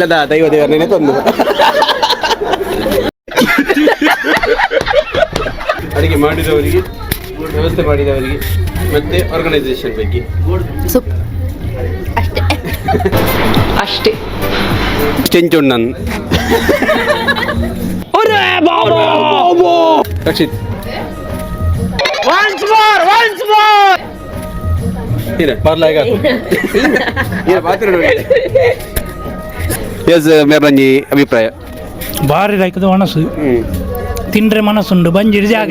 ಇಲ್ಲದ ದೈವ ದೇವರನ್ನೇ ತಂದು ಅಡಿಗೆ ಮಾಡಿದವರಿಗೆ, ವ್ಯವಸ್ಥೆ ಮಾಡಿದವರಿಗೆ ಮತ್ತೆ ಆರ್ಗನೈಸೇಷನ್ ಬಗ್ಗೆ ಅಷ್ಟೇ ಅಷ್ಟೇ. ಚೆಂಚುಣ್ಣನ್ ರಕ್ಷಿತ್ ಮೇರಂಜಿ ಅಭಿಪ್ರಾಯ ಭಾರಿ ರೈಕದ ಮನಸ್ಸು ತಿಂಡ್ರೆ ಮನಸ್ಸುಂಡು ಬಂಜಿರಿ ಜಾಗ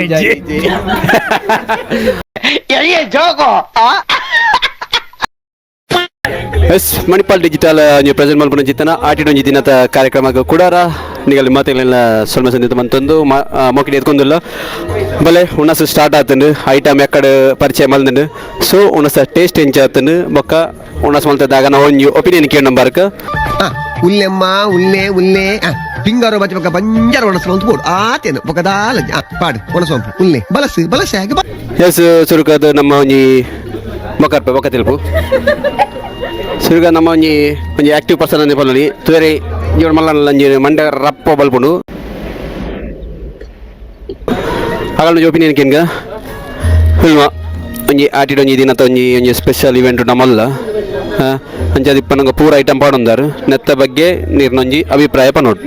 ಎಸ್ ಮಣಿಪಾಲ್ ಡಿಜಿಟಲ್ ನೀವು ಪ್ರೆಸೆಂಟ್ ಮಲ್ಪನ ಚಿತ್ತನ ಆಟಿಡೊಂಜಿ ದಿನದ ಕಾರ್ಯಕ್ರಮ ಕೂಡ ನಿಗಲ್ಲಿ ಮಾತೆಲ್ಲ ಸ್ವಲ್ಪ ಸಂದಿತ ಮಂತೊಂದು ಮೊಕಿಡಿ ಎತ್ಕೊಂದಿಲ್ಲ ಬಲೆ ಉಣಸ ಸ್ಟಾರ್ಟ್ ಆತಂಡು ಐಟಮ್ ಎಕ್ಕಡೆ ಪರಿಚಯ ಮಲ್ದಂಡು ಸೊ ಉಣಸ ಟೇಸ್ಟ್ ಎಂಚ ಆತಂಡು ಬೊಕ್ಕ ಉಣಸ ಮಲ್ತದಾಗ ನಾವು ಒಂದು ಒಪಿನಿಯನ್ ಕೇಳೋ ಬರ್ಕ ಉಲ್ಲೆಮ್ಮ ಉಲ್ಲೆ ಉಲ್ಲೆ ಪಿಂಗಾರೋ ಬಚ್ಚ ಪಕ್ಕ ಬಂಜಾರ ಒಣಸಲು ಅಂತ ಬೋಡು ಆತೇನು ಪಕ್ಕದಾಲ ಪಾಡು ಒಣಸೋಂಪು ಉಲ್ಲೆ ಬಲಸು ಬಲಸ ಎಸ್ ಸುರುಕದು ನಮ್ಮ ಒಂಜಿ ಬೊಕ್ಕ ಬೊಕ್ಕ ತಿಳ್ಪು ಸುರುಗ ನಮ್ಮ ಒಂಜಿ ಒಂಜಿ ಆಕ್ಟಿವ್ ಪರ್ಸನ್ ಅಂದೆ ಪಲ್ಲಿ ತುರೆ ಜೀವನ ಮಲ್ಲ ಮಂಡ್ಯ ರಪ್ಪ ಬಲ್ಪುಂಡು ಹಾಗಾಗಿ ಒಪಿನಿಯನ್ ಕೇನ್ಗ ಫಿಲ್ಮ ಒಂಜಿ ಆಟಿಡ್ ಒಂಜಿ ದಿನ ಒಂಜಿ ಒಂಜಿ ಸ್ಪೆಷಲ್ ಇವೆಂಟ್ ನಮ್ಮಲ್ಲ ಅಂಚದಿಪ್ಪ ನಂಗೆ ಪೂರ ಐಟಮ್ ಪಾಡೊಂದಾರು ನೆತ್ತ ಬಗ್ಗೆ ನೀರ್ನೊಂಜಿ ಅಭಿಪ್ರಾಯ ಪನೋಡು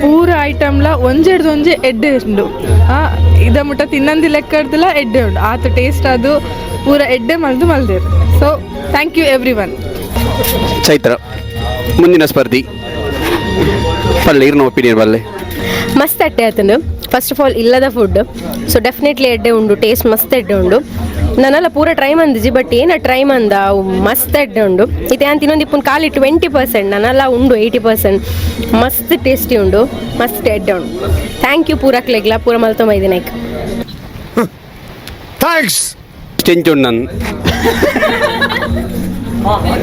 ಪೂರ ಐಟಮ್ಲ ಒಂಜೆಡ್ದು ಎಡ್ಡೆ ಉಂಡು ಇದ ಮುಟ್ಟ ತಿನ್ನಂದಿ ಲೆಕ್ಕಡ್ದಲ್ಲ ಎಡ್ಡೆ ಉಂಡು ಆತ ಟೇಸ್ಟ್ ಅದು ಪೂರ ಎಡ್ಡೆ ಮಲ್ದೇರು. So thank you everyone. ಚೈತ್ರ ಮುಂದಿನ ಸ್ಪರ್ಧಿ ಪಲ್ಲೆ ಇರ್ನ ಒಪಿನಿಯನ್ ಬಲ್ಲೆ ಮಸ್ತ್ ಅಡ್ಡೆ ಆತಂಡು. ಫಸ್ಟ್ ಆಫ್ ಆಲ್ ಇಲ್ಲದ ಫುಡ್, ಸೊ ಡೆಫಿನೆಟ್ಲಿ ಎಡ್ಡೆ ಉಂಡು, ಟೇಸ್ಟ್ ಮಸ್ತ್ ಎಡ್ಡೆ ಉಂಡು. ನಾನೆಲ್ಲ ಪೂರ ಟ್ರೈ ಮಂದಿಜಿ ಬಟ್ ಏನ ಟ್ರೈ ಮಂದ ಮಸ್ತ್ ಎಡ್ಡೆ ಉಂಡು. ಇದು ಅಂತ ಇನ್ನೊಂದು ಇಪ್ಪು ಖಾಲಿ 20%, ನಾನೆಲ್ಲ ಉಂಡು 80%. ಮಸ್ತ್ ಟೇಸ್ಟಿ ಉಂಡು, ಮಸ್ತ್ ಎಡ್ಡೆ ಉಂಡು. ಥ್ಯಾಂಕ್ ಯು ಪೂರಕ್ಲೆಗ್ಲ ಪೂರ ಮಲ್ತೊಂಬೈದಿನೈಕ್. ಥ್ಯಾಂಕ್ಸ್ ಚೆಂಚುಣ್ಣನ್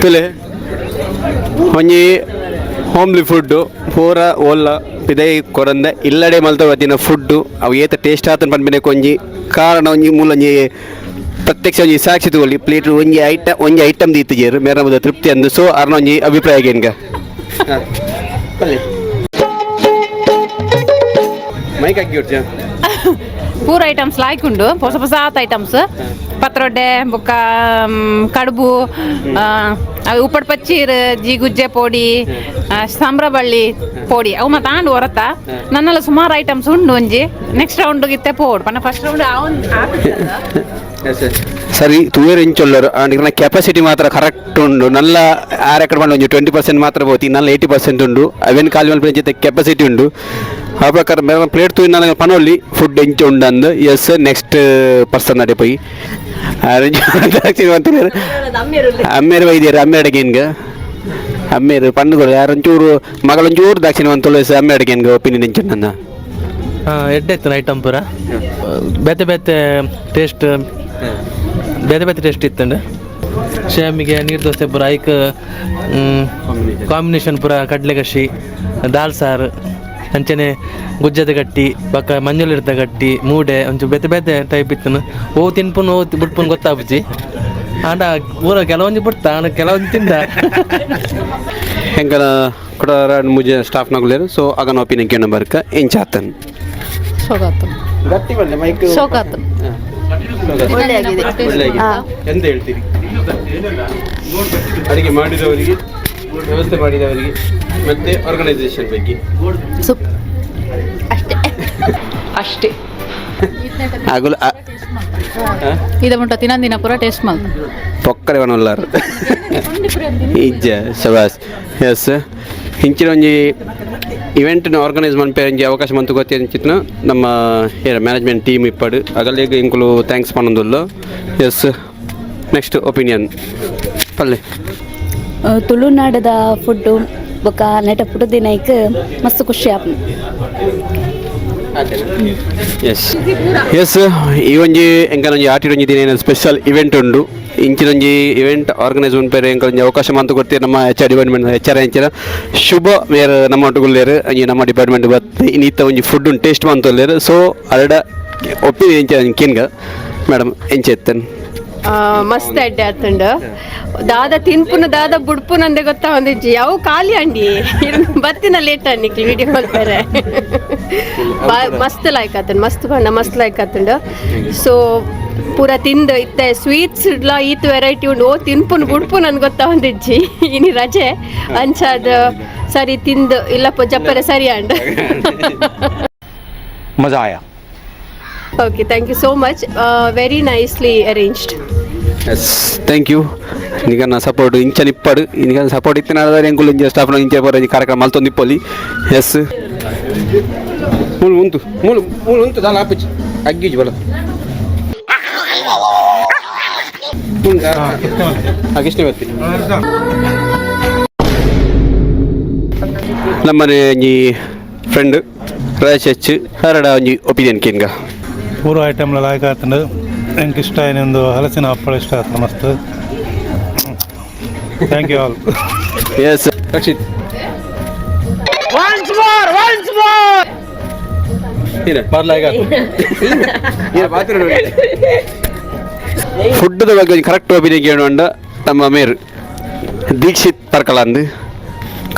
ತುಲೆ ಒಂಜಿ ಹೋಮ್ಲಿ ಫುಡ್ಡು ಪೂರ ಓಲ್ಲ ಪಿದೈ ಕೊರಂದೆ ಇಲ್ಲಡೆ ಮಲ್ತವತ್ತಿನ ಫುಡ್ಡು ಅವು ಏತ ಟೇಸ್ಟ್ ಆತನ ಪನ್ಪಿನ ಒಂಜಿ ಕಾರಣ ಒಂಜಿ ಮೂಲೊಂಜಿ ಪ್ರತ್ಯಕ್ಷ ಒಂಜಿ ಸಾಕ್ಷಿ ತಗೊಳ್ಳಿ ಪ್ಲೇಟ್ ಒಂಜಿ ಐಟಮ್ ದೀತಿಜೇರು ಮೇರಮದ ತೃಪ್ತಿ ಅಂದು. ಸೊ ಅರ್ನ ಒಂಜಿ ಅಭಿಪ್ರಾಯ ಏನ್ಗ ಮೈಕ್ ಹಾಕಿ ಕೊಡ್ತೀಯ ಪೂರ ಐಟಮ್ಸ್ ಲಾಯ್ಕುಂಡು ಹೊಸ ಹೊಸ ಐಟಮ್ಸ್ ಪತ್ರೊಡ್ಡೆ ಬೊಕ್ಕ ಕಡುಬು ಉಪ್ಪಡ್ ಪಚ್ಚೀರ್ ಜಿಗುಜ್ಜೆ ಪೋಡಿ ಸಂಬ್ರ ಬಳ್ಳಿ ಪೋಡಿ ಅವು ಮತ್ತೆ ಆಂಡು ಹೊರತ ನನ್ನೆಲ್ಲ ಸುಮಾರು ಐಟಮ್ಸ್ ಉಂಡು ಒಂಜಿ ನೆಕ್ಸ್ಟ್ ರೌಂಡ್ ಗಿತ್ತೆ ಪೋಡ್ ಪನ್ನ ಫಸ್ಟ್ ರೌಂಡ್ ಸರಿ ತೂವೇರು ಇಂಚೊಲ್ಲರು ಅಂಡ್ ಕೆಪಾಸಿಟಿ ಮಾತ್ರ ಕರೆಕ್ಟ್ ಉಂಡು ನಲ್ಲ ಆರೆಕಡೆ ಮಾಡಿ ಒಂಜಿ 20% ಮಾತ್ರ ಹೋತಿ ನಲ್ಲ 80% ಉಂಡು ಅವೇನು ಕಾಲಿ ಮಲ್ಪನ ಜೊತೆ ಕೆಪಾಸಿಟಿ ಉಂಡು ಆ ಪ್ರಕಾರ ಪ್ಲೇಟ್ ತೂಯಿ ನನಗೆ ಪನೊಲ್ಲಿ ಫುಡ್ ಎಂಚ ಉಂಡು ಅಂದು. ಎಸ್ ನೆಕ್ಸ್ಟ್ ಪರ್ಸನ್ ಅಡೆ ಪೋಯಿ ಅಮ್ಮೇರು ವೈದ್ಯರು ಅಮ್ಮೆರಡಗೇನ್ಗ ಅಮ್ಮೇರು ಪಣ್ಣುಗಳು ಯಾರೊಂಚೂರು ಮಗಳೊಂಚೂರು ದಾಕ್ಷಿಣ ಅಂತೊಳ್ಳೆ ಅಮ್ಮೆರಡಗೇನ್ಗ ಒಪಿನಿಯನ್ ಎಂಚ ನನ್ನ ಎಡ್ಡೆತ್ತಿನ ಐಟಮ್ ಪೂರ ಬೇತೆ ಬೇತೆ ಟೇಸ್ಟ್ ಇತ್ತಂಡು. ಶೇಮಿಗೆ ನೀರು ದೋಸೆ ಪೂರ ಐಕ್ ಕಾಂಬಿನೇಷನ್ ಪೂರ ಕಡ್ಲೆಗಶಿ ದಾಲ್ ಸಾರು ಅಂಚನೆ ಗುಜ್ಜದ ಗಟ್ಟಿ ಬಕ್ಕ ಮಂಜುಳಿರ್ದ ಗಟ್ಟಿ ಮೂಡೆ ಒಂಚೂರು ಬೇತೆ ಬೇತೆ ಟೈಪ್ ಇತ್ತನು ಓ ತಿನ್ಪುನ್ ಓ ಬಿಟ್ಪುನ್ ಗೊತ್ತಾಪುಜಿ ಆಂಡ ಪೂರ ಕೆಲವೊಂದು ಬಿಡ್ತಾ ಕೆಲವೊಂದು ತಿಂದ ಹೆಂಗನ ಕೂಡ ಮುಜೆ ಸ್ಟಾಫ್ ನಗುಲೇರು. ಸೊ ಆಗನ ಒಪಿನಿಯನ್ ಕೇಳೋ ಬರ್ಕ ಎಂಚಾತನ್ ಗಟ್ಟಿ ಬಲ್ಲೆ ಮೈಕ್ ಶೋಕಾತು ಎಂತ ಹೇಳ್ತೀರಿ ಅಡಿಗೆ ಮಾಡಿದವರಿಗೆ, ವ್ಯವಸ್ಥೆ ಮಾಡಿದವರಿಗೆ ಮತ್ತೆ ಆರ್ಗನೈಸೇಷನ್ ಬಗ್ಗೆ ಅಷ್ಟೇ ಅಷ್ಟೇ. ಆಗುಲ ಇದು ಮುಟ್ಟ ತಿನ್ನಂದಿನ ಪೂರ ಟೇಸ್ಟ್ ಮಾಲ್ ಪೊಕ್ಕಡೆ ಬಣ್ಣಲ್ಲಾರು ಇಜ್ಜ ಶಬಾಸ್. ಎಸ್ ಹಿಂಚಿನ ಒಂಜಿ ಇವೆಂಟ್ನ ಆರ್ಗನೈಸ್ ಮನ್ಪೆ ಒಂಜಿ ಅವಕಾಶ ಮಂತು ಗೊತ್ತಿ ಅಂಚಿತ್ನ ನಮ್ಮ ಮ್ಯಾನೇಜ್ಮೆಂಟ್ ಟೀಮ್ ಇಪ್ಪಡು ಅಗಲ್ಲೇಗ ಇಂಕುಲು ಥ್ಯಾಂಕ್ಸ್ ಪನ್ನೊಂದುಲ್ಲು. ಎಸ್ ನೆಕ್ಸ್ಟ್ ಒಪಿನಿಯನ್ ಪಲ್ಲೆ ತುಳುನಾಡದ ಫುಡ್ಡು ಬೊಕ್ಕ ನೆಟ ಫುಡ್ ದಿನೈಕ್ ಮಸ್ತ್ ಖುಷಿ ಆಪುಂಡು. ಎಸ್ ಎಸ್ ಈ ಒಂಜಿ ಎಂಕನೊಂಜಿ ಆಟಿಡೊಂಜಿ ದಿನ ಸ್ಪೆಷಲ್ ಇವೆಂಟ್ ಉಂಡು. ಇಂಚಿನೊಂಜಿ ಇವೆಂಟ್ ಆರ್ಗನೈಸ್ ಉಂಟು ಎಂಕಲೊಂಜಿ ಅವಕಾಶ ಮಂತು ಕೊಡ್ತೀವಿ ನಮ್ಮ HR ಡಿಪಾರ್ಟ್ಮೆಂಟ್ HR ಹೆಂಚಿನ ಶುಭ ಮೇರ್ ನಮ್ಮ ಒಟ್ಟುಗುಲ್ಲೇರು ಅಂಜಿ ನಮ್ಮ ಡಿಪಾರ್ಟ್ಮೆಂಟ್ ಬತ್ತು ಇನ್ನಿತ್ತ ಒಂಜಿ ಫುಡ್ ಟೇಸ್ಟ್ ಮಂತೊಲ್ಲೇರು. ಸೊ ಅರಡ ಒಪ್ಪಿದೆ ಎಂಚ ಕೇನ್ಗ ಮೇಡಮ್ ಎಂಚ ಎತ್ತನ್ ಮಸ್ತ್ ಎಡ್ಡೆ ಆತುಂಡು ದಾದ ತಿನ್ಪುನ ದಾದ ಬುಡ್ಪುನ ಅಂದೆ ಗೊತ್ತಾ ಒಂದಿಜ್ಜಿ ಅವು ಖಾಲಿ ಅಂಡಿ ಬತ್ತಿನ ಲೇಟ್ ಅನ್ನಿಕ್ಲಿ ವಿಡಿಯೋ ಮಾಡ್ತಾರೆ ಮಸ್ತ್ ಲೈಕ್ ಆತುಂಡು ಮಸ್ತ್ ಪಂಡ ಮಸ್ತ್ ಲೈಕ್ ಆತುಂಡು ಸೊ ಪೂರ ತಿಂದು ಇತ್ತೆ ಸ್ವೀಟ್ಸ್ ಇಡ್ಲ ಈತ್ ವೆರೈಟಿ ಉಂಡು ಓ ತಿನ್ಪುನ್ ಬುಡ್ಪುನ್ ಅನ್ ಗೊತ್ತಾ ಒಂದಿಜ್ಜಿ ಇನಿ ರಜೆ ಅಂಚಾದ ಸರಿ ತಿಂದು ಇಲ್ಲಪ್ಪ ಜಪ್ಪರೆ ಸರಿ ಅಂಡ मज़ा आया। Okay thank you so much very nicely arranged yes thank you ನಿಗನ ಸಪೋರ್ಟ್ ಇಂಚ ನಿಪ್ಪಡು ನಿಗನ ಸಪೋರ್ಟ್ ಇತ್ತಿನ ಎಂಕುಲು ಇಂಚ ಸ್ಟಾಫ್ನ ಇಂಚ ಬರ ಕಾರ್ಯಕ್ರಮ ಮಲ್ತೊಂದು ಇಪ್ಪೊಲಿ ಎಸ್ ಮೂಲು ಉಂಟು ಮೂಲು ಮೂಲು ಉಂಟು ದಾಲ ಆಪುಜಿ ಅಗ್ಗಿಜಿ ಬಲ ಕೃಷ್ಣ ಬರ್ತಿ ನಮ್ಮನೆ ಒಂಜಿ ಫ್ರೆಂಡ್ ರಾಜೇಶ್ ಹರಡ ಒಂಜಿ ಒಪಿನಿಯನ್ ಕಿಂಗ ಪೂರ ಐಟಮ್ಲ ಲಾಯ್ಕ್ ಆತಂಡು ನನಗೆ ಇಷ್ಟ ಒಂದು ಹಲಸಿನ ಹಪ್ಪಳ ಇಷ್ಟ ಆಯ್ತು ಮಸ್ತ್ thank you all yes Rakshit ಫುಡ್ದ ಬಗ್ಗೆ ಒಂದು ಕರೆಕ್ಟ್ ಒಪಿನಿಯನ್ ಕೇಳೋಂಡ ನಮ್ಮ ಮೇರು ದೀಕ್ಷಿತ್ ಪರ್ಕಲಂದು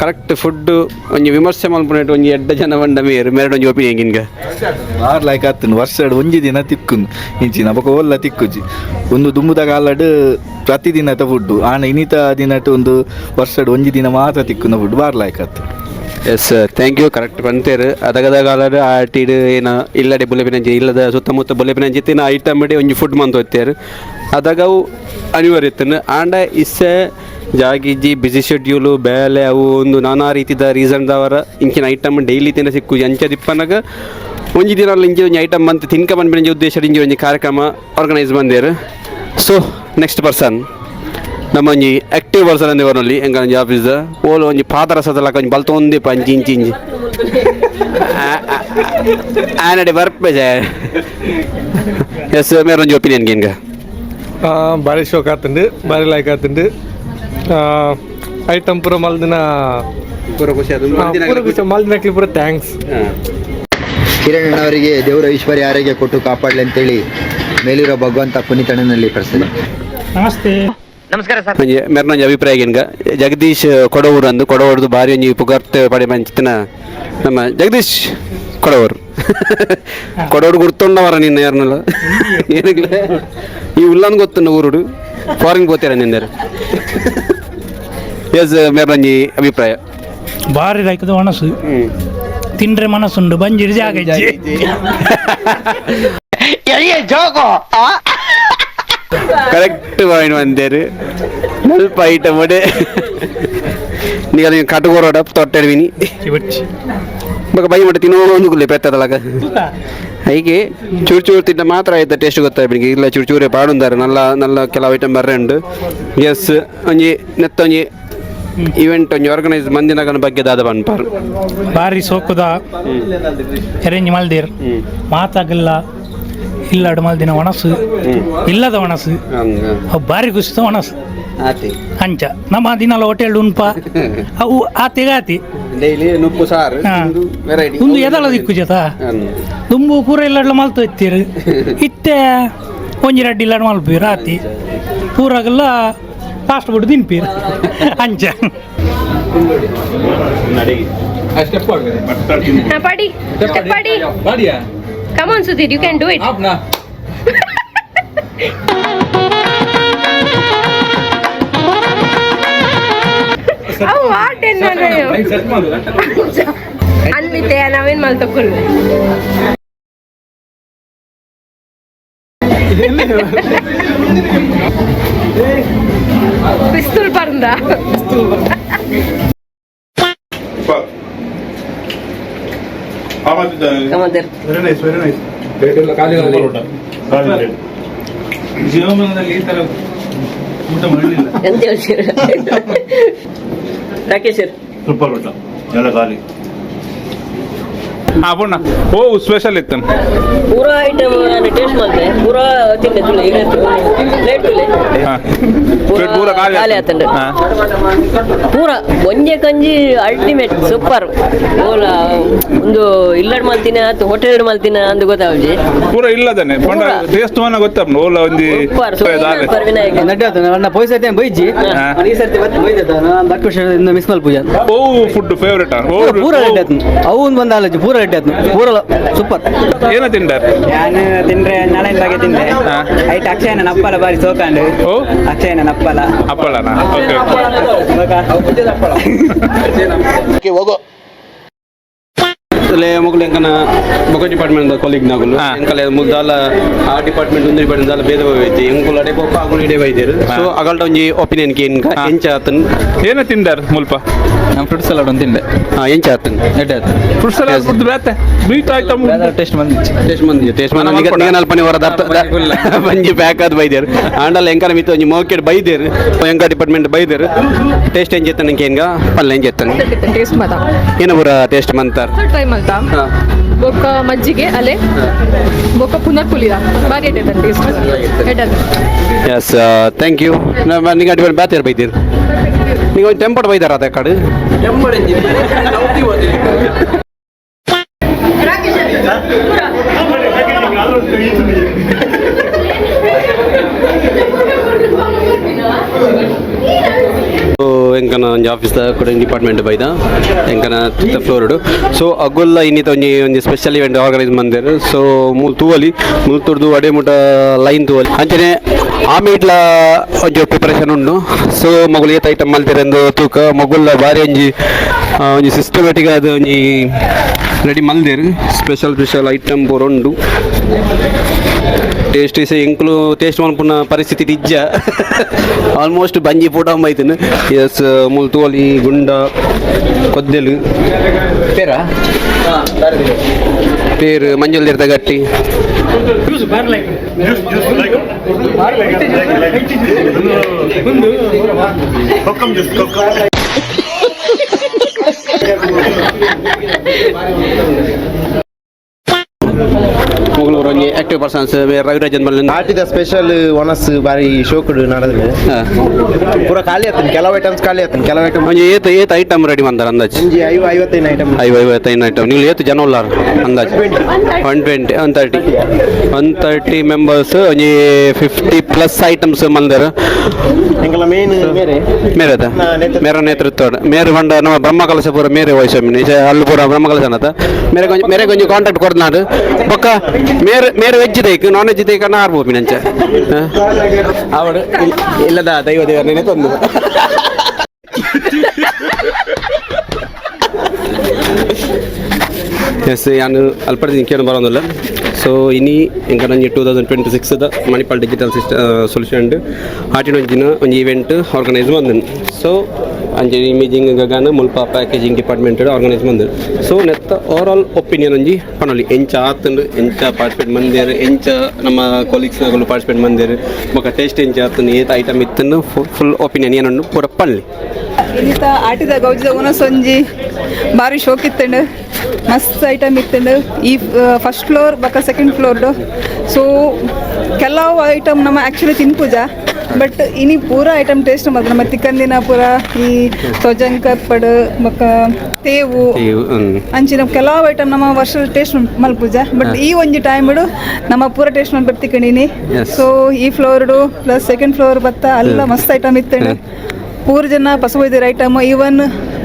ಕರೆಕ್ಟ್ ಫುಡ್ ಒಂಜಿ ವಿಮರ್ಶೆ ಮಲ್ಪುನಟ್ಟು ಒಂಜಿ ಎಡ್ಡ ಜನ ಬಂಡ ಮೇರು ಮೇರಡು ಒಂಜಿ ಒಪಿನಿಯನ್ ಕಿನ್ಗ ಆರ್ ಲೈಕ್ ಆತನು ವರ್ಷಡ್ ಒಂಜಿ ದಿನ ತಿಕ್ಕುನು ಇಂಚಿನ ಬೊಕ ಒಲ್ಲ ತಿಕ್ಕುಜಿ ಒಂದು ದುಂಬುದ ಕಾಲಡ್ ಪ್ರತಿದಿನದ ಫುಡ್ ಆನ ಇನ್ನಿತ ದಿನಟ್ ಒಂದು ವರ್ಷಡ್ ಒಂಜಿ ದಿನ ಮಾತ್ರ ತಿಕ್ಕುನ ಫುಡ್ ಬಾರ್ ಲೈಕ್ ಆತು ಎಸ್ ಥ್ಯಾಂಕ್ ಯು ಕರೆಕ್ಟ್ ಬಂತೇರು ಅದಗದ ಕಾಲಡ್ ಆಟಿಡ್ ಏನ ಇಲ್ಲಡೆ ಬುಲೆಪಿನಂಜಿ ಇಲ್ಲದ ಸುತ್ತಮುತ್ತ ಬುಲೆಪಿನಂಜಿತ್ತಿನ ಐಟಮ್ ಇಡಿ ಒಂಜಿ ಫುಡ್ ಮಂತ್ ಹೋಗ್ತೇರು ಅದಾಗವು ಅನಿವಾರ್ಯ ಇತ್ತನು ಆಂಡ ಇಸ್ಸೆ ಜಾಗಿಜ್ಜಿ ಬಿಸಿ ಶೆಡ್ಯೂಲು ಬೇಲೆ ಅವು ಒಂದು ನಾನಾ ರೀತಿದ ರೀಸನ್ದವರ ಇಂಚಿನ ಐಟಮ್ ಡೈಲಿ ತಿನ್ನ ಸಿಕ್ಕು ಅಂಚ ದಿಪ್ಪನಾಗ ಒಂಜಿ ದಿನ ಇಂಚಿ ಒಂಜಿ ಐಟಮ್ ಅಂತ ತಿನ್ಕ ಬಂದ್ಬಿಡಿ ಉದ್ದೇಶ ಇಂಚಿ ಒಂಜಿ ಕಾರ್ಯಕ್ರಮ ಆರ್ಗನೈಸ್ ಬಂದೇರು ಸೊ ನೆಕ್ಸ್ಟ್ ಪರ್ಸನ್ ನಮ್ಮ ಒಂಜಿ ಆ್ಯಕ್ಟಿವ್ ಪರ್ಸನ್ ಅಂದೆ ಬರೋಲ್ಲಿ ಹೆಂಗ ಒಂಜಿ ಆಫೀಸ್ ಓಲು ಒಂಜಿ ಪಾತ್ರ ಸದಲಕ ಒಂಜಿ ಬಲ್ತೊಂದಿ ಪಂಚಿ ಇಂಚಿ ಇಂಚಿ ಆನಡೆ ಬರ್ಪೆ ಎಸ್ ಮೇರೆ ಒಂಜಿ ಒಪಿನಿಯನ್ ಹಿಂಗ ಭಾರಿ ಶೋಕ್ ಆತಂಡು ಭಾರಿ ಲೈಕ್ ಆತಂಡು ಐಟಮ್ ಪೂರ ಮಲ್ದಿನ ಪೂರ ಖುಷಿ ಅದು ಮಲ್ದಿನಕ್ಲಿ ಪೂರ ಥ್ಯಾಂಕ್ಸ್. ಕಿರಣ್ ಅವರಿಗೆ ದೇವರ ಐಶ್ವರ್ಯ ಆರೋಗ್ಯ ಕೊಟ್ಟು ಕಾಪಾಡಲಿ ಅಂತೇಳಿ ಮೇಲಿರೋ ಭಗವಂತ ಪುನೀತಣ್ಣನಲ್ಲಿ ಪ್ರಶ್ನೆ. ನಮಸ್ತೆ. ಒಂಜಿ ಮೇರ್ನೊಂಜಿ ಅಭಿಪ್ರಾಯ ಹಿಂಗ ಜಗದೀಶ್ ಕೊಡವೂರು ಅಂದು ಕೊಡವೂರ್ದು ಭಾರಿ ಒಂಜಿ ಪುಗರ್ತೆ ಪಡೆ ಮಂಚಿನ ನಮ್ಮ ಜಗದೀಶ್ ಕೊಡವೂರು ಕೊಡವೂರು ಗುರ್ತೊಂಡವರ ನಿನ್ನ ಯಾರನ್ನಲ್ಲ ಏನಿಲ್ಲ ಈ ಉಲ್ಲನ್ ಗೊತ್ತುಂಡು ಊರುಡು ಫಾರಿನ್ ಗೊತ್ತಿರ ನಿಂದರು ಎಸ್ ಮೇರ್ನೊಂಜಿ ಅಭಿಪ್ರಾಯ ಭಾರಿ ಲೈಕದ ಒಣಸು ತಿಂಡ್ರೆ ಮನಸ್ಸುಂಡು ಬಂಜಿರಿ ಜಾಗ ಇಜ್ಜಿ ಕರೆಕ್ಟ್ ಪಾಯಿಂಟ್ ಬಂದೇರು ಸ್ವಲ್ಪ ಐಟಮ್ ಒಡೆ ನೀಗ ನೀವು ಕಟಗೋರೋಡ ತೊಟ್ಟೆಡ್ವಿನಿ ಮಗ ಬೈ ಮಟ್ಟ ತಿನ್ನೋದು ಕುಲ್ಲಿ ಪೆತ್ತದಲಾಗ ಹೀಗೆ ಚೂರು ಚೂರು ತಿಂದ ಮಾತ್ರ ಆಯ್ತು ಟೇಸ್ಟ್ ಗೊತ್ತಾಗ್ಬಿಡಿ ಇಲ್ಲ ಚೂರು ಚೂರೇ ಪಾಡುಂದಾರೆ ನಲ್ಲ ನಲ್ಲ ಕೆಲವು ಐಟಮ್ ಬರ್ರೆ ಉಂಡು ಎಸ್ ಒಂಜಿ ನೆತ್ತ ಒಂಜಿ ಇವೆಂಟ್ ಒಂಜಿ ಆರ್ಗನೈಸ್ ಮಂದಿನಗನ ಬಗ್ಗೆ ದಾದ ಪನ್ಪಾರು ಭಾರಿ ಸೋಕುದ ಅರೇಂಜ್ ಮಲ್ದಿರ್ ಮಾತಾಗಲ್ಲ ಇಲ್ಲಡು ಮಲ್ದಿನ ಒಣಸು ಇಲ್ಲದ ಒಣಸು ಅವು ಭಾರಿ ಖುಷಿದ ಒಣಸು ಅಂಚ ನಮ್ಮ ದಿನಲ್ಲ ಹೋಟೆಲ್ ಉನ್ಪ ಅವು ಆತಿಗಾತಿ ಡೈಲಿ ನುಪ್ಪು ಸಾರು ವೆರೈಟಿ ಒಂದು ಎದಳ ದಿಕ್ಕು ಜತ ದುಂಬು ಪೂರ ಇಲ್ಲಡ್ಲ ಮಲ್ತು ಎತ್ತೀರು ಇತ್ತೆ ಒಂಜಿ ರಡ್ಡಿ ಇಲ್ಲಡ್ ಮಲ್ಪೀರು ಆತಿ ಪೂರಾಗೆಲ್ಲ ಫಾಸ್ಟ್ ಫುಡ್ ತಿನ್ಪೀರು ಅಂಚ Padi. Padi. Come on, Sudhir, you can do it. Oh, what in Anvite, navin mal tokul. Pistol parunda. Very nice very nice. ಜೀವನದಲ್ಲಿ ಈ ತರ ಊಟ ಮಾಡಲಿಲ್ಲ. ರಾಕೇಶ್ ಸೂಪರ್ ಊಟ ಎಲ್ಲ ಖಾಲಿ. ಹಾಂ ಪುಣ್ಣ ಓ ಸ್ಪೆಷಲ್ ಇತ್ತು ಪೂರಾ ಐಟಮ್ ನಾನು ಟೇಸ್ಟ್ ಮಾಡಿದೆ ಪೂರಾ ತಿಂದೆ ತುಳು ಈಗ ಪ್ಲೇಟ್ ತುಳೆ ಹಾಂ ಪೂರ ಖಾಲಿ ಆತಂಡು ಹಾಂ ಪೂರ ಒಂಜೆ ಕಂಜಿ ಅಲ್ಟಿಮೇಟ್ ಸೂಪರ್ ಓಲ ಒಂದು ಇಲ್ಲಡ್ ಮಲ್ತಿನ ಅಥವಾ ಹೋಟೆಲ್ ಮಲ್ತಿನ ಅಂತ ಗೊತ್ತಾವ್ಜಿ ಪೂರ ಇಲ್ಲದನೆ ಪಂಡ ಟೇಸ್ಟ್ ಮನ ಗೊತ್ತಪ್ಪ ಓಲ ಒಂಜಿ ವಿನಾಯಕ ನನ್ನ ಪೊಯ್ ಸರ್ತಿ ಬೈಜಿ ಈ ಸರ್ತಿ ಮತ್ತೆ ಬೈದ ದಕ್ಕ ವರ್ಷದಿಂದ ಮಿಸ್ ಮಲ್ ಪೂಜಾ ಓ ಫುಡ್ ಫೇವ್ರೇಟ್ ಪೂರ ರೆಡಿ ಆಯ್ತು ಅವು ಬಂದ ಆಲೋಚನೆ ಪೂರ ರೆಡಿ ಆಯ್ತು ಪೂರ ಸೂಪರ್ ಏನ ತಿಂದಾರ ನಾನು ತಿಂದ್ರೆ ನಾಳೆಯಿಂದ ಬಗ್ಗೆ ತಿಂದೆ ಐಟ್ ಅಕ್ಷಯನ ನಪ್ಪಲ ಬಾರಿ ಸೋಕಾಂಡು ಓ ಅಕ್ಷಯನ ನಪ್ಪಲ ಅಪ್ಪಳನಾ ಓಕೆ ಹೋಗೋ ಮೊಗಲು ಎಂಕನ ಬೊಕ ಡಿಪಾರ್ಟ್ಮೆಂಟ್ ಕೊಲೀಗ್ ನಾಗುಲು ಎಂಕಲೆ ಮುದ್ದಾಲ ಆ ಡಿಪಾರ್ಟ್ಮೆಂಟ್ ಒಂದು ಡಿಪಾರ್ಟ್ಮೆಂಟ್ ದಾಲ ಭೇದ ಹೋಯ್ತು ಎಂಕುಲ ಅಡೆ ಬೊಕ್ಕ ಆಗುಲು ಇಡೆ ಬೈದೇರು ಸೊ ಅಗಲ್ಟ ಒಂಜಿ ಒಪಿನಿಯನ್ ಕೇನ್ಕ ಎಂಚ ಆತನ್ ಏನ ತಿಂದಾರ ಮುಲ್ಪ ನಾನು ಫ್ರೂಟ್ ಸಲಾಡ್ ಒಂದು ತಿಂದೆ ಎಂಚ ಆತನ್ ಎಡ್ಡೆ ಆಯ್ತು ಫ್ರೂಟ್ ಸಲಾಡ್ ಕುಡ್ದು ಬೇತೆ ಬೀಟ್ ಐಟಮ್ ಟೇಸ್ಟ್ ಬಂದಿತ್ತು ಟೇಸ್ಟ್ ಮಂದಿ ನಿಗ ಅಲ್ಪನಿ ಹೊರದ ಬಂಜಿ ಪ್ಯಾಕ್ ಆದ್ ಬೈದೇರು ಆಂಡಲ್ ಎಂಕನ ಮಿತ್ತು ಒಂಜಿ ಮೋಕೆಟ್ ಬೈದೇರು ಎಂಕ ಡಿಪಾರ್ಟ್ಮೆಂಟ್ ಬೈದೇರು ಟೇಸ್ಟ್ ಎಂಚ ಎತ್ತನ ಕೇನ್ಗ ಪಲ್ಲೆ ಎಂಚ ಎತ್ತನ ಟೇಸ್ಟ್ ಮಾತಾ ಏನ ಪೂರ ಟೇಸ್ಟ್ ಮಂತಾರ ಟ್ರೈ ಮಾಡ್ತಾ ಬೊಕ್ಕ ಮಜ್ಜಿಗೆ ಅಲೆ ಬೊಕ್ಕ ಪುನರ್ ಪುಲಿದ ಬಾರಿ ಎಡ್ಡೆ ಟೇಸ್ಟ್ ಎಡ್ಡೆ ಎಸ್ ಥ್ಯಾಂಕ್ ಯು ನಿಗ ಡಿಪಾರ್ಟ್ಮೆಂಟ್ ಬ್ಯಾತೇರು ಬೈದೇರು ನೀವು ಒಂದು ಟೆಂಪಟ್ ಬೈದಾರ ಅದ ಕಡೆ ಎಂಕನ ಒಂಜಿ ಆಫೀಸ್ದ ಕೂಡ ಡಿಪಾರ್ಟ್ಮೆಂಟ್ ಬೈದ ಎಂಕನ ಫಿಫ್ತ್ ಫ್ಲೋರ್ಡು ಸೊ ಅಗುಲ್ಲ ಇನ್ನಿತ ಒಂಜಿ ಸ್ಪೆಷಲ್ ಇವೆಂಟ್ ಆರ್ಗನೈಸ್ ಮಂದೆರ್ ಸೊ ಮೂಲ್ ತೂವಲಿ ಮೂಲ್ ತುರ್ದು ಅಡೆ ಮುಟ ಲೈನ್ ತೂವಲಿ ಅಂಚನೆ ಆಮೆ ಇಟ್ಲ ಒಂಜಿ ಪ್ರಿಪರೇಷನ್ ಉಂಡು ಸೊ ಮಗುಲು ಏತ್ ಐಟಮ್ ಮಲ್ತಿರೆಂದು ತೂಕ ಮಗುಲ್ಲ ಬಾರಿ ಒಂಜಿ ಸಿಸ್ಟಮ್ಯಾಟಿಕ್ ಆದ ಒಂಜಿ ರೆಡಿ ಮಲ್ದೇರು ಸ್ಪೆಷಲ್ ಐಟಮ್ ಪೂರ ಉಂಡು ಟೇಸ್ಟ್ ಸೇ ಎಂಕ್ಲು ಟೇಸ್ಟ್ ಮಲ್ಪುನ ಪರಿಸ್ಥಿತಿ ನಿಜ ಆಲ್ಮೋಸ್ಟ್ ಬಂಜಿ ಫೋಟೋ ಅಂಬೈತನು ಎಸ್ ಮುಲ್ ತೋಲಿ ಗುಂಡ ಕೊದ್ದೆಲು ಪೇರು ಮಂಜುಲ್ ಇರ್ದ ಗಟ್ಟಿ ಮುಗುಳೂರು ಒಂಜಿ ಆಕ್ಟಿವ್ ಪರ್ಸನ್ಸ್ ರವಿರಾಜನ್ ಬಲ್ಲ ಆಟಿದ ಸ್ಪೆಷಲ್ ಒನಸ್ ಬಾರಿ ಶೋಕುಡು ನಡೆದ್ರೆ ಪೂರ ಖಾಲಿ ಆತನ ಕೆಲವು ಐಟಮ್ಸ್ ಖಾಲಿ ಆತನ ಕೆಲವು ಐಟಮ್ ಒಂಜಿ ಏತ್ ಐಟಮ್ ರೆಡಿ ಮಂದಾರ ಅಂದಾಜು ಒಂಜಿ 55 ಐಟಮ್ 55 ಐಟಮ್ ನೀವು ಏತ್ ಜನ ಉಲ್ಲಾರ ಅಂದಾಜು 120 130 ಮೆಂಬರ್ಸ್ ಒಂಜಿ 50+ ಐಟಮ್ಸ್ ಮಂದಾರ ಎಂಕಲ ಮೇನ್ ಮೇರೆದ ಮೇರ ನೇತೃತ್ವ ಮೇರೆ ಬಂಡ ನಮ್ಮ ಬ್ರಹ್ಮಕಲಶ ಪೂರ ಮೇರೆ ವಯಸ್ಸು ಅಲ್ಲಿ ಪೂರ ಬ್ರಹ್ಮಕಲಶ ಅನ್ನತ ಮೇರೆ ಕೊಂಚ ಕಾಂಟ್ಯಾಕ್ಟ್ ಕೊಡ್ನಾಡು ಬೊಕ್ಕ ಮೇರೆ ವೆಜ್ ದೈಕ್ ನಾನ್ ವೆಜ್ ದೈಕ ಆರ್ಬೋದು ಮಿನಂಚ ಅವಡು ಇಲ್ಲದ ದೈವ ದೇವರನ್ನೇ ತಂದು ಎಸ್ ನಾನು ಅಲ್ಪಡಿ ಕೇಳಿ ಬರೋದಿಲ್ಲ ಸೊ ಇನಿ ಇಂಕ ನಂಗೆ 2026 ಮಣಿಪಾಲ್ ಡಿಜಿಟಲ್ ಸೊಲ್ಯೂಷನ್ ಆಟಿನೊಂಜಿನ ಒಂದು ಈವೆಂಟ್ ಆರ್ಗನೈಸ್ ಬಂದನು ಸೊ ಅಂಜೆ ಇಮೇಜಿಂಗ್ ಗಗನ ಮುಲ್ಪ ಪ್ಯಾಕೇಜಿಂಗ್ ಡಿಪಾರ್ಟ್ಮೆಂಟ್ ಆರ್ಗನೈಸ್ ಬಂದರು ಸೊ ನೆತ್ತ ಓವರ್ ಆಲ್ ಒಪಿನಿಯನ್ ಒಂಜಿ ಪನೊಲಿ ಎಂಚ ಆತಂಡು ಎಂಚ ಪಾರ್ಟಿಸಿಪೇಟ್ ಮಂದೇರು ಎಂಚ ನಮ್ಮ ಕೊಲೀಗ್ಸ್ಗಳು ಪಾರ್ಟಿಸಿಪೇಟ್ ಮಂದೇರು ಮೊಕ್ಕ ಟೇಸ್ಟ್ ಎಂಚ ಆತಂಡು ಏತ್ ಐಟಮ್ ಇತ್ತಂದು ಫುಲ್ ಒಪಿನಿಯನ್ ಏನನ್ನು ಪೂರ ಪನ್ಲಿ ಇನ್ನಿತ ಆಟಿದ ಗೌಜದ ಉನಸೊಂಜಿ ಭಾರಿ ಶೋಕ್ ಇತ್ತಂಡು ಮಸ್ತ್ ಐಟಮ್ ಇತ್ತಂಡು ಈ ಫಸ್ಟ್ ಫ್ಲೋರ್ ಬಕ್ಕ ಸೆಕೆಂಡ್ ಫ್ಲೋರ್ಡು ಸೊ ಕೆಲವು ಐಟಮ್ ನಮ್ಮ ಆ್ಯಕ್ಚುಲಿ ತಿನ್ಪುಜ ಬಟ್ ಇನಿ ಪೂರ ಐಟಮ್ ಟೇಸ್ಟ್ ಮಾತ್ರ ನಮ್ಮ ತಿಕ್ಕಂದಿನ ಪೂರ ಈ ತೊಜಂಕ ಪಡ್ ಬಕ್ಕ ತೇವು ಅಂಚಿನ ಕೆಲವು ಐಟಮ್ ನಮ್ಮ ವರ್ಷ ಟೇಸ್ಟ್ ಮಲ್ಪುಜ ಬಟ್ ಈ ಒಂಜಿ ಟೈಮ್ ನಮ್ಮ ಪೂರ ಟೇಸ್ಟ್ ಮಾಡಿ ಬರ್ತಿಕೊಂಡಿನಿ ಸೊ ಈ ಫ್ಲೋರ್ಡು ಪ್ಲಸ್ ಸೆಕೆಂಡ್ ಫ್ಲೋರ್ ಬತ್ತ ಅಲ್ಲ ಮಸ್ತ್ ಐಟಮ್ ಇತ್ತಂಡು ಪೂರ ಜನ ಪಸು ಒಯ್ದಿರ ಐಟಮ್ ಈವನ್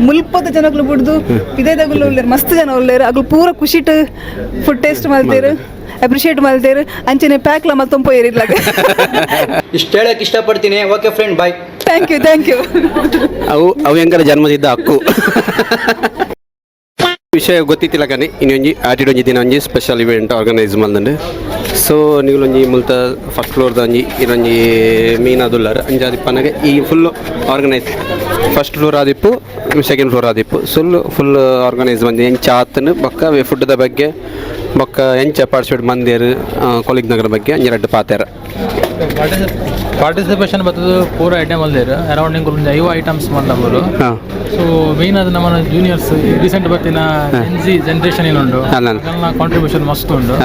ಮುಲ್ಪದ ಜನಗಳು ಬಿಡ್ದು ಇದೇ ತಗಲು ಉಳ್ಳೇರು ಮಸ್ತ್ ಜನ ಉಳ್ಳೇರು ಅಗ್ಲು ಪೂರ ಖುಷಿಟ್ ಫುಡ್ ಟೇಸ್ಟ್ ಮಾಡ್ತೇರು ಅಪ್ರಿಷಿಯೇಟ್ ಮಾಡ್ತೇರು ಅಂಚನೆ ಪ್ಯಾಕ್ಲ ಮತ್ತೆ ತುಂಬಿರ್ಲ ಇಷ್ಟು ಹೇಳಕ್ಕೆ ಇಷ್ಟಪಡ್ತೀನಿ okay friend bye thank you ಅವು ಹೆಂಗಾರ ಜನ್ಮದಿದ್ದ ಹಕ್ಕು ವಿಷಯ ಗೊತ್ತಿತ್ತಿಲ್ಲ ಕಣಿ ಇನ್ನೊಂಜಿ ಆಟಿಡೊಂಜಿ ದಿನ ಒಂಜಿ ಸ್ಪೆಷಲ್ ಇವೆಂಟ್ ಆರ್ಗನೈಸ್ ಮಲ್ದಂಡು ಸೊ ನೀವುಲೊಂಜಿ ಮುಲ್ತ ಫಸ್ಟ್ ಫ್ಲೋರ್ದ ಒಂಜಿ ಇದೊಂಜಿ ಮೀನಾದುಲ್ಲಾರ ಅಂಜಾದಿಪ್ಪನಾಗೆ ಈ ಫುಲ್ ಆರ್ಗನೈಸ್ ಫಸ್ಟ್ ಫ್ಲೋರ್ ಆದಿಪ್ಪು ಸೆಕೆಂಡ್ ಫ್ಲೋರ್ ಆದಿಪ್ಪು ಫುಲ್ ಆರ್ಗನೈಸ್ ಬಂದು ಎಂಚ ಆತನು ಬೊಕ್ಕ ಫುಡ್ದ ಬಗ್ಗೆ ಬೊಕ್ಕ ಎಂಚ ಪಾರ್ಟಿಸಿಪೇಟ್ ಮಂದೇರು ಕೊಲೀಗ್ ನಗರ ಬಗ್ಗೆ ಅಂಜಿ 2 ಪಾತ್ಯಾರ ಪಾರ್ಟಿಸಿಪೇಷನ್ ಬರ್ತದೆ ಪೂರ ಎಡ್ಡೆ ಮಲ್ದೇರು ಅರೌಂಡ್ ನಿಂಗೆ ಒಂದು 5 ಐಟಮ್ಸ್ ಮಂದವರು. ಸೊ ಮೇನ್ ಅದು ನಮ್ಮ ಜೂನಿಯರ್ಸ್ ರೀಸೆಂಟ್ ಬರ್ತಿನ ಎನ್ಜಿ ಜನರೇಷನ್ ಏನುಂಡು ಕಾಂಟ್ರಿಬ್ಯೂಷನ್ ಮಸ್ತ್ ಉಂಡು.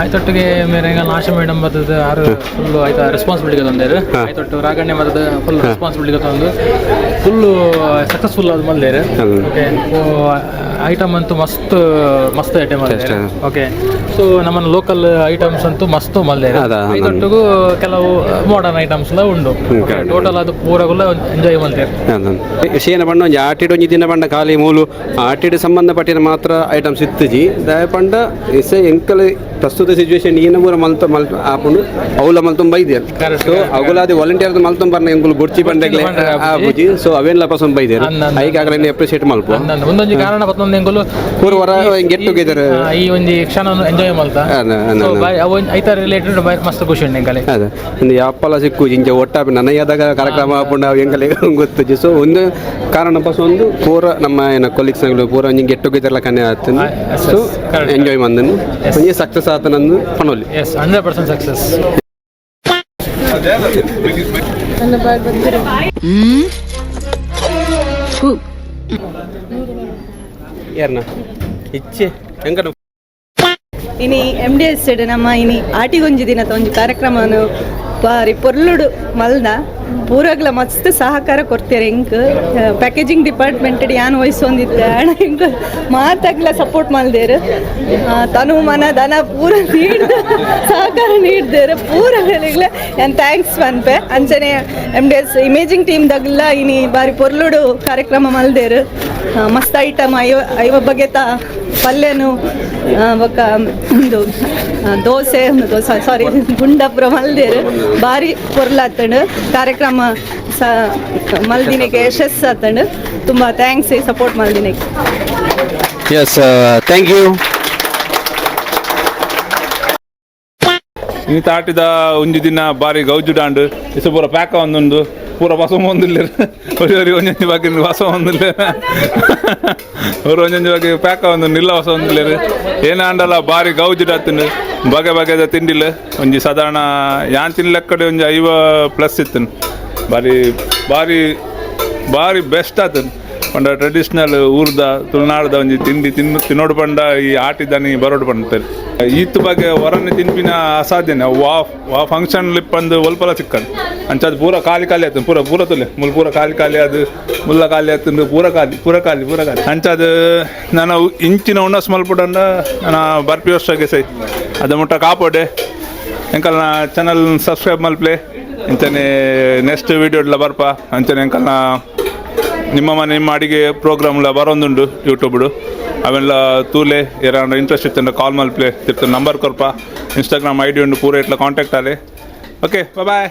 ಆಯ್ತೊಟ್ಟಿಗೆ ಮೇರೆ ಆಶಾ ಮೇಡಮ್ ಬರ್ತದೆ ಆರು ಫುಲ್ಲು ಆಯ್ತಾ ರೆಸ್ಪಾನ್ಸಿಬಿಲಿಟಿ ತಂದೇರು. ಆಯ್ತೊಟ್ಟು ರಾಗಣ್ಯ ಬರ್ತದೆ ಫುಲ್ ರೆಸ್ಪಾನ್ಸಿಬಿಲಿಟಿ ತಂದು ಫುಲ್ಲು ಸಕ್ಸಸ್ಫುಲ್ ಅದು ಮಲ್ದೇರು. ಓಕೆ ಐಟಮ್ ಅಂತೂ ಮಸ್ತ್ ಐಟಮ್ ಮಲ್ದೇರು. ಓಕೆ ಸೊ ನಮ್ಮ ಲೋಕಲ್ ಐಟಮ್ಸ್ ಅಂತೂ ಮಸ್ತ್ ಮಲ್ದೇರು. ಆಯ್ತೊಟ್ಟಿಗೂ ಕೆಲವು ಮಾಡರ್ನ್ ಐಟಮ್ಸ್ ಎಲ್ಲ ಉಂಡು. ಟೋಟಲ್ ಅದು ಪೂರಗುಲ್ಲ ಎಂಜಾಯ್ ಮಲ್ತೇರು. ಶೇನ ಪಂಡ ಒಂಜಿ ಆಟಿಡ್ ಒಂಜಿ ದಿನ ಪಂಡ ಖಾಲಿ ಮೂಲು ಆಟಿಡ್ ಸಂಬಂಧಪಟ್ಟಿನ ಮಾತ್ರ ಐಟಮ್ಸ್ ಇತ್ತಜಿ ದಯ ಪಂಡ ಎಸೆ ಎಂಕಲ್ ಪ್ರಸ್ತುತ ಸಿಚುವೇಶನ್ ಈನ ಪೂರ ಮಲ್ತ ಆಪುಂಡು ಅವಲ ಮಲ್ತೊಂದು ಬೈದೇರು. ಸೊ ಅವುಲಾದ ವಾಲಂಟಿಯರ್ ಮಲ್ತೊಂದು ಬರ್ನ ಎಂಕುಲು ಬುಡ್ಚಿ ಬಂಡಗ್ಲೆ ಆಪುಜಿ. ಸೊ ಅವೆಲ್ಲ ಪಸಂದ್ ಬೈದೇರು ಐಕ್ ಆಗಲೇ ಅಪ್ರಿಷಿಯೇಟ್ ಮಲ್ಪ ಒಂದೊಂದು ಕಾರಣ ಮತ್ತೊಂದು ಎಂಕುಲು ಪೂರ ಹೊರ ಗೆಟ್ ಟುಗೆದರ್ ಈ ಒಂದು ಕ್ಷಣ ಎಂಜಾಯ್ ಮಲ್ತ ಐತ ರಿಲೇಟೆಡ್ ಮಸ್ತ್ ಖುಷಿ ಉಂಟು ಎಂಕಲೆ. ಅದೇ ಒಂದು ಯಾಪಲ ಸಿಕ್ಕು ಇಂಚ ಒಟ್ಟಾಪಿ ನನಯ್ಯದಾಗ ಕಾರ್ಯಕ್ರಮ ಆಪುಂಡು ಅವು ಎಂಕಲೆ ಗೊತ್ತಜಿ. ಸೊ ಒಂದು ಕಾರಣ ಪಸ ಒಂದು ಪೂರ ನಮ್ಮ ಏನ ಕೊಲೀಗ್ಸ್ಗಳು ಪೂರ ಒಂಜಿ ಗೆಟ್ ಟುಗೆದರ್ಲ ಕನ್ನೆ ಆಗ್ತದೆ. ಸೊ ಎಂಜಾಯ್ ಮಂದನು ಒಂಜಿ ಸಕ್ಸಸ್ ಆತನಂದು ಪನೋಲಿ. Yes 100% success. ಯಾರನ್ನ ಇಚ್ಚೆ ಹೆಂಗ ಇನಿ MDS ನಮ್ಮ ಇನಿ ಆಟಿಗೊಂಜಿ ದಿನದ ಒಂದು ಕಾರ್ಯಕ್ರಮವನ್ನು ಬಾರಿ ಪೊರ್ಲುಡು ಮಲ್ದ ಪೂರಗ್ಲ ಮಸ್ತ್ ಸಹಕಾರ ಕೊಡ್ತಾರೆ. ಇಂಕ್ ಪ್ಯಾಕೇಜಿಂಗ್ ಡಿಪಾರ್ಟ್ಮೆಂಟ್ ಯಾನ್ ವಹಿಸೊಂದಿದ್ದೆ ಹಣ ಹಿಂಗೆ ಮಾತಾಗ್ಲ ಸಪೋರ್ಟ್ ಮಲ್ದೇರು. ತನು ಮನ ದನ ಪೂರ ಸಹಕಾರ ನೀಡ್ದೇರು ಪೂರಗಳಿಗ್ಲ ಏನು ಥ್ಯಾಂಕ್ಸ್ ಪನ್ಪೆ. ಅಂಚನೆ MDS ಇಮೇಜಿಂಗ್ ಟೀಮ್ದಾಗಲ್ಲ ಇನಿ ಬಾರಿ ಪೊರ್ಲುಡು ಕಾರ್ಯಕ್ರಮ ಮಲ್ದೇರು. ಮಸ್ತ್ ಐಟಮ್ ಐವ ಬಗೆತ ಪಲ್ಯನು ಬೊಕ್ಕ ಒಂದು ದೋಸೆ ಸಾರಿ ಗುಂಡಪ್ರ ಮಲ್ದೇರು ಭಾರಿ ಪೊರ್ಲಾತಂಡು ಕಾರ್ಯಕ್ರಮ ಮಲ್ದಿನಿಗೆ ಯಶಸ್ ಆತಂಡು. ತುಂಬ ಥ್ಯಾಂಕ್ಸ್ ಸಪೋರ್ಟ್ ಮಲ್ದಿನಿಗೆ. Yes thank you. ನೀ ತಾಟಿದ ಒಂಜಿ ದಿನ ಬಾರಿ ಗೌಜುಡಾಂಡು ಇಸ ಪೂರ ಪ್ಯಾಕ ಒಂದೊಂದು ಪೂರ ಬಸ ಒಂದಿಲ್ಲ ಒಂಜೊಂಜಿ ಬಗ್ಗೆ ಬಸ ಒಂದಿಲ್ಲ ಒಂಜೊಂಜಿ ಬಗ್ಗೆ ಪ್ಯಾಕ ಒಂದು ನಿಲ್ಲ ಬಸ ಒಂದಿಲ್ಲ ಏನಾಂಡಲ್ಲ ಬಾರಿ ಗೌಜುಡಾತಂಡು ಬಗೆ ಬಗೆದ ತಿಂಡಿಲ್ಲ ಒಂಜಿ ಸಾಧಾರಣ ಯಾನ್ ತಿನ್ಲೆಕ್ಕಡೆ ಒಂಜಿ 5+ ಇತ್ತನು. ಬಾರಿ ಬಾರಿ ಬಾರಿ ಬೆಸ್ಟ್ ಆತನು. ಪಂಡ ಟ್ರೆಡಿಷ್ನಲ್ ಊರ್ದ ತುಳುನಾಡದ ಒಂಜಿ ತಿಂಡಿ ತಿನ್ನೋಡು ಪಂಡ ಈ ಆಟಿದ್ದಾನೆ ಬರೋಡು ಪಂಡ್ತಾರೆ. ಈತ್ ಬಗ್ಗೆ ಹೊರನೆ ತಿನ್ಪಿನ ಅಸಾಧ್ಯನೆ ವಾ ಫಂಕ್ಷನ್ ಲಿಪ್ಪಂದು ಒಲ್ಪಲ ಸಿಕ್ಕದು ಅಂಚದು ಪೂರ ಖಾಲಿ ಆಯ್ತು. ಪೂರ ತುಲೆ ಪೂರ ಖಾಲಿ ಅದು ಮುಲ್ಲ ಖಾಲಿ ಆಯ್ತು. ಪೂರ ಖಾಲಿ ಅಂಚದು ನಾನು ಇಂಚಿನ ಉಣ್ಣಸ್ ಮಲ್ಪುಡಂಡ ನಾನು ಬರ್ಪಿ ವರ್ಷಗೆ ಸೈ ಅದು ಮುಟ್ಟ ಕಾಪೋಡೆ ಎಂಕಲ್ನ ಚಾನಲ್ ಸಬ್ಸ್ಕ್ರೈಬ್ ಮಲ್ಪ್ಲೆ ಇಂಚನೆ ನೆಕ್ಸ್ಟ್ ವೀಡಿಯೋಡ್ಲ ಬರ್ಪ ಅಂಚನೆ ಎಂಕಲ್ನ ನಿಮ್ಮ ಅಡಿಗೆ ಪ್ರೋಗ್ರಾಮ್ಲ ಬರೋಂದುಂಡು ಯೂಟ್ಯೂಬ್ಡು ಅವೆಲ್ಲ ತೂಲೆ ಏನಾರ ಇಂಟ್ರೆಸ್ಟ್ ಇತ್ತು ಕಾಲ್ ಮಲ್ಪ್ಲೆ ತಿರ್ತು ನಂಬರ್ ಕೊರ್ಪ ಇನ್ಸ್ಟಾಗ್ರಾಮ್ ID ಉಂಡು ಪೂರ ಇಟ್ಲ ಕಾಂಟ್ಯಾಕ್ಟ್ ಆಲೆ. Okay bye.